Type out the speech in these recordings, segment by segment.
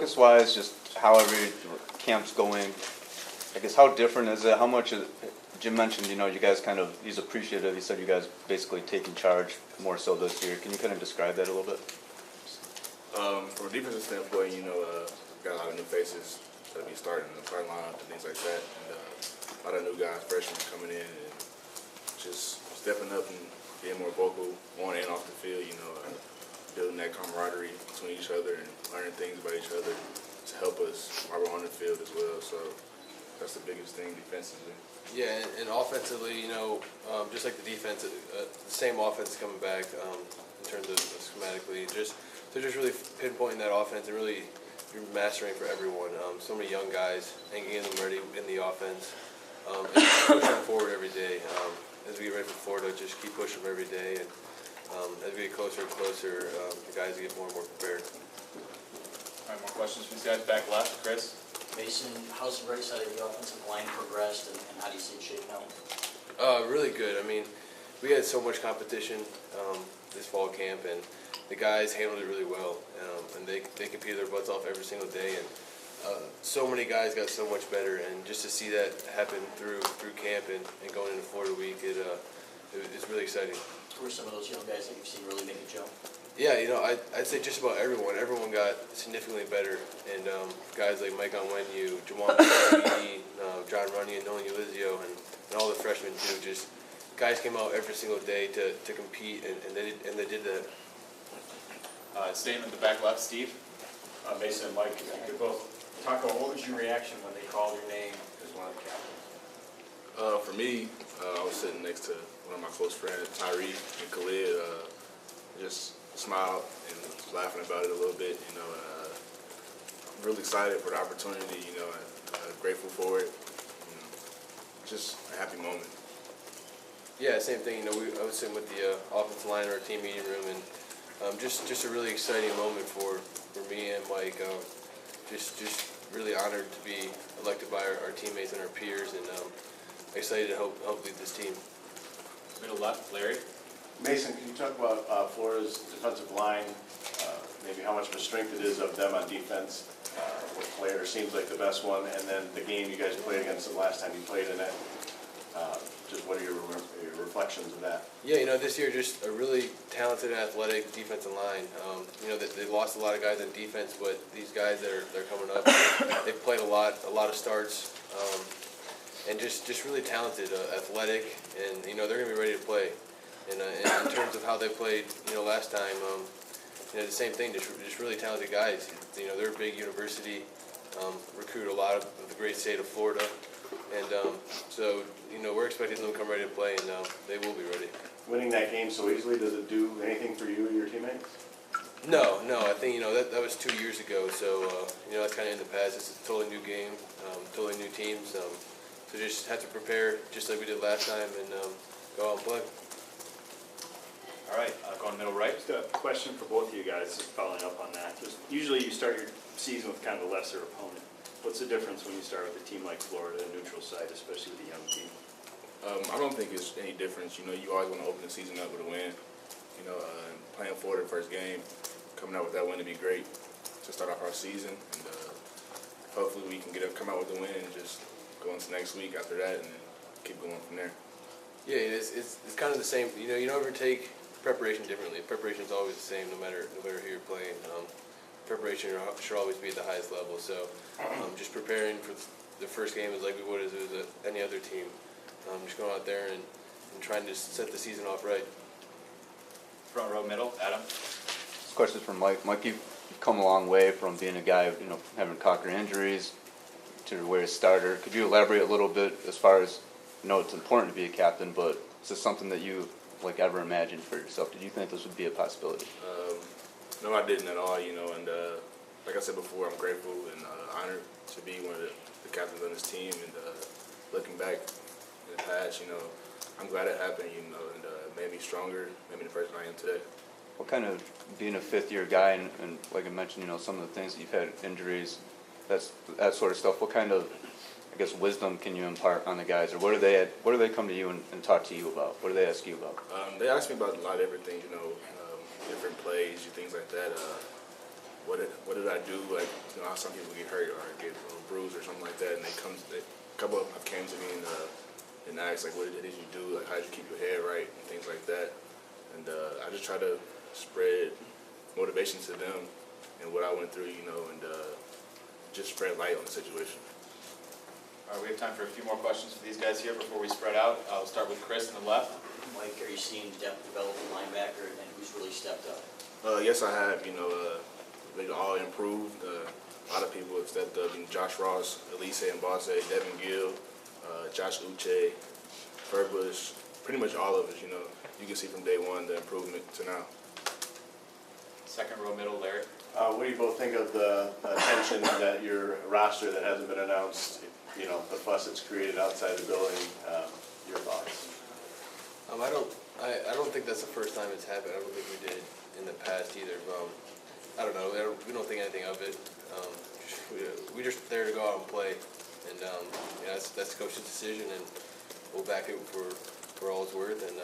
focus-wise, just how every camp's going, I guess how different is it? How much is, Jim mentioned, you guys kind of, he's appreciative. He said you guys basically taking charge more so this year. Can you kind of describe that a little bit? From a defensive standpoint, got a lot of new faces that'll be starting in the front line and things like that. And a lot of new guys, freshmen coming in and just stepping up and being more vocal on and off the field, building that camaraderie between each other and learning things about each other to help us while we're on the field as well. So that's the biggest thing defensively. Yeah, and offensively, just like the defense, the same offense coming back in terms of schematically. They're just really pinpointing that offense and really you're mastering for everyone. So many young guys and getting them ready in the offense and pushing forward every day. As we get ready for Florida, just keep pushing them every day. And as we get closer and closer, the guys get more and more prepared. All right, more questions from these guys back left. Chris? Mason, how's the right side of the offensive line progressed, and how do you see it shaping out? Really good. I mean, we had so much competition this fall camp, and the guys handled it really well. And they competed their butts off every single day, and so many guys got so much better. And just to see that happen through camp and going into Florida week, it's really exciting. Who are some of those young guys that you've seen really make a jump? Yeah, I'd say just about everyone. Everyone got significantly better, and guys like Mike Onwenu, Jawan John Runyon, Nolan Ulizio, and all the freshmen too. Just guys came out every single day to compete, and they did that. Staying in the back left, Steve. Mason and Mike, if you could both talk about what was your reaction when they called your name as one of the captains? For me, I was sitting next to one of my close friends, Tyree and Khalid, just smiled and was laughing about it a little bit. I'm really excited for the opportunity, grateful for it. Just a happy moment. Yeah, same thing. I was sitting with the offensive line in our team meeting room, and just a really exciting moment for me and Mike. Just really honored to be elected by our teammates and our peers, and excited to help lead this team. Middle left, Larry. Mason, can you talk about Florida's defensive line, maybe how much of a strength it is of them on defense? What player seems like the best one, and then the game you guys played against them last time you played in it. Just what are your reflections of that? Yeah, this year just a really talented, athletic defensive line. They lost a lot of guys on defense, but these guys that are coming up, they've played a lot of starts, and just really talented, athletic, and they're going to be ready to play. And in terms of how they played, last time, the same thing. Just really talented guys. They're a big university, recruit a lot of the great state of Florida, and so we're expecting them to come ready to play, and they will be ready. Winning that game so easily, does it do anything for you or your teammates? No. I think that was 2 years ago, so that's kind of in the past. It's a totally new game, totally new teams. So just have to prepare just like we did last time, and go out and play. All right, going middle right. Just a question for both of you guys, just following up on that. Usually you start your season with kind of a lesser opponent. What's the difference when you start with a team like Florida, a neutral site, especially with a young team? I don't think it's any difference. You always want to open the season up with a win. Playing Florida first game, coming out with that win would be great to start off our season. And hopefully we can come out with a win and just go into next week after that and then keep going from there. Yeah, it's kind of the same. You don't ever take preparation differently. Preparation is always the same, no matter who you're playing. Preparation should always be at the highest level. So just preparing for the first game is like we would as it was any other team. Just going out there and trying to set the season off right. Front row, middle, Adam. This question is from Mike. Mike, you've come a long way from being a guy, having to conquer injuries to where a starter. Could you elaborate a little bit as far as, it's important to be a captain, but is this something that you ever imagined for yourself? Did you think this would be a possibility? No, I didn't at all, and like I said before, I'm grateful and honored to be one of the captains on this team, and looking back in the past, I'm glad it happened, and made me stronger, made me the person I am today. What kind of, being a fifth-year guy, and like I mentioned, some of the things that you've had, injuries, that sort of stuff, what kind of, wisdom can you impart on the guys, or what do they come to you and talk to you about? What do they ask you about? They ask me about a lot of different things, different plays, things like that. what did I do? Like, you know, how some people get hurt or get bruised or something like that, and a couple of them came to me and asked like, what did you do? Like, how did you keep your head right and things like that. And I just try to spread motivation to them and what I went through, you know, and just spread light on the situation. All right, we have time for a few more questions for these guys here before we spread out. I'll start with Chris on the left. Mike, are you seeing depth develop in linebacker, and who's really stepped up? Yes, I have. You know, they all improved. A lot of people have stepped up. You know, Josh Ross, Elise Mbase, Devin Gill, Josh Uche, Furbush, pretty much all of us. You know, you can see from day one the improvement to now. Second row middle, Larry. What do you both think of the attention that your roster that hasn't been announced, you know, the fuss that's created outside the building, your thoughts? I don't think that's the first time it's happened. I don't think we did in the past either. I don't know. We don't think anything of it. We're just there to go out and play, and you know, that's the coach's decision, and we'll back it for all it's worth. And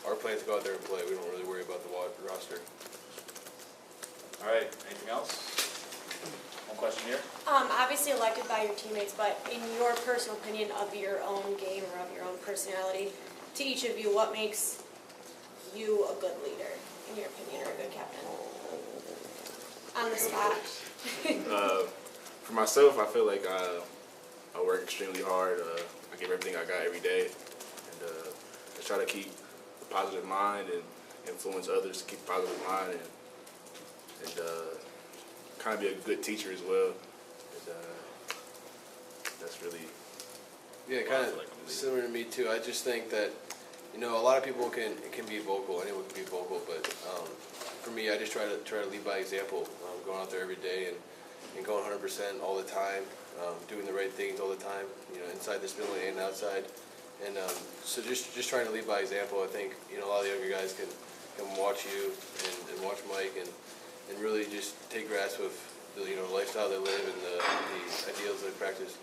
our plan is to go out there and play. We don't really worry about the roster. All right, anything else? One question here. Obviously elected by your teammates, but in your personal opinion of your own game or of your own personality, to each of you, what makes you a good leader, in your opinion, or a good captain? On the spot. For myself, I feel like I work extremely hard. I give everything I got every day, and I try to keep a positive mind and influence others to keep a positive mind, and kind of be a good teacher as well. And, that's really Yeah, kind of similar to me too. I just think that, you know, a lot of people can be vocal. Anyone can be vocal, but for me, I just try to lead by example. Going out there every day and going 100% all the time, doing the right things all the time. You know, inside this building and outside. And so just trying to lead by example. I think, you know, a lot of the younger guys can watch you and watch Mike and really just take grasp of the, you know, lifestyle they live and the ideals they practice.